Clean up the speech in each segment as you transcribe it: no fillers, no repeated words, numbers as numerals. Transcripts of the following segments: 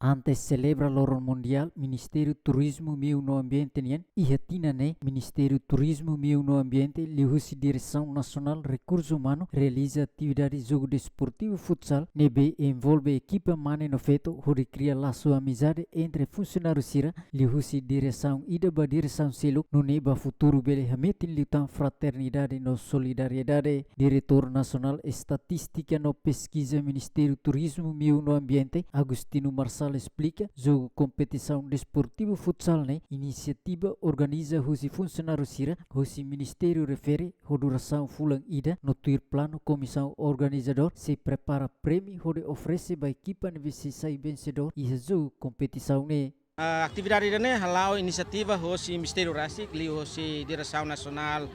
Antes celebra l'Oro Mundial, Ministério Turismo Meio no Ambiente nian, ihatina né, Ministério Turismo Meio no Ambiente, lihusi Direção Nacional Recursos Humanos, realiza atividade jogo desportivo futsal, nebe envolve equipa mane no feito, onde cria laço amizade entre funcionários sira, lihusi Direção ida ba Direção Seluk, no neba futuro bele hametin liutan fraternidade no solidariedade, Diretor Nacional Estatística no Pesquisa Ministério Turismo Meio no Ambiente, Agustino Marçal explica, jogo competição desportivo futsal né, iniciativa organiza hosi funcionário sira, hosi ministério refere, duração fulang ida, no tuir plano comissão organizador, se prepara prêmio, onde oferece ba equipa nvc sai vencedor, e jogo competição né. A atividade ini halau inisiativa hosi Ministério Rasik, li hosi Direção Nacional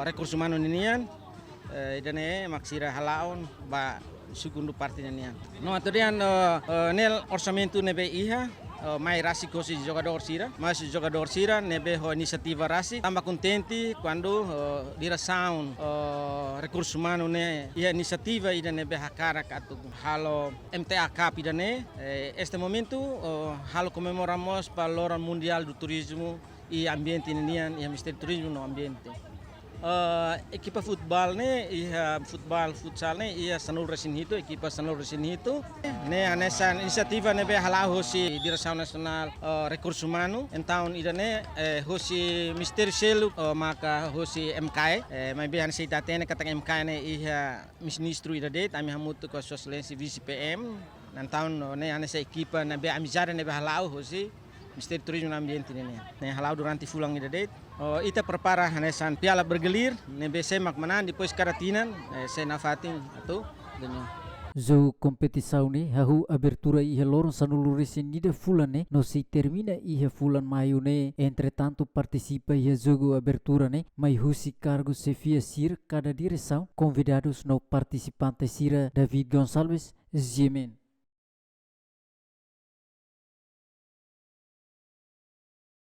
Recursos Humanos ninian, idane maksira halaun ba segundo parte ninian. No aturian nel orçamento nebe iha mai Rasik hosi jogador sira, nebe ho inisiativa Rasik. Tambah contente quando Direção Recursos Humanos ne iha inisiativa ida nebe hakara katu halo MTAK idane. Este momento halo comemoramos para l'Oro Mundial do Turismo e Ambiente ninian, e Ministério Turismo no Ambiente. Equipa futebol ne futsal ne ia sanul resin hito, equipa sanul resin hito ne anessa inisiativa ne be halau hosi Direção Nacional Recursos Humanos então ida ne hosi Ministério Seluk maka hosi MKI mai be anessa itatene kata MKI ne ia ministro ida det ami hamutu ko Excelência Vice PM então ne anessa equipa ne be amizade ne be halau hosi Ministério Turismo e Ambiente ne halau durante fulang ida det. Ita prepara hanesan piala bergelir, nebe semak manan depois karatinan, sena fatin atau denyo. Jogo competição ne, hahu abertura iha loron sanuluresin nida fulan ne, no se termina iha fulan maio ne, entretanto participa iha jogo abertura ne, mai husi cargo Sefia Sir, cada direção, convidados no participante Sira David Gonçalves, Jemen.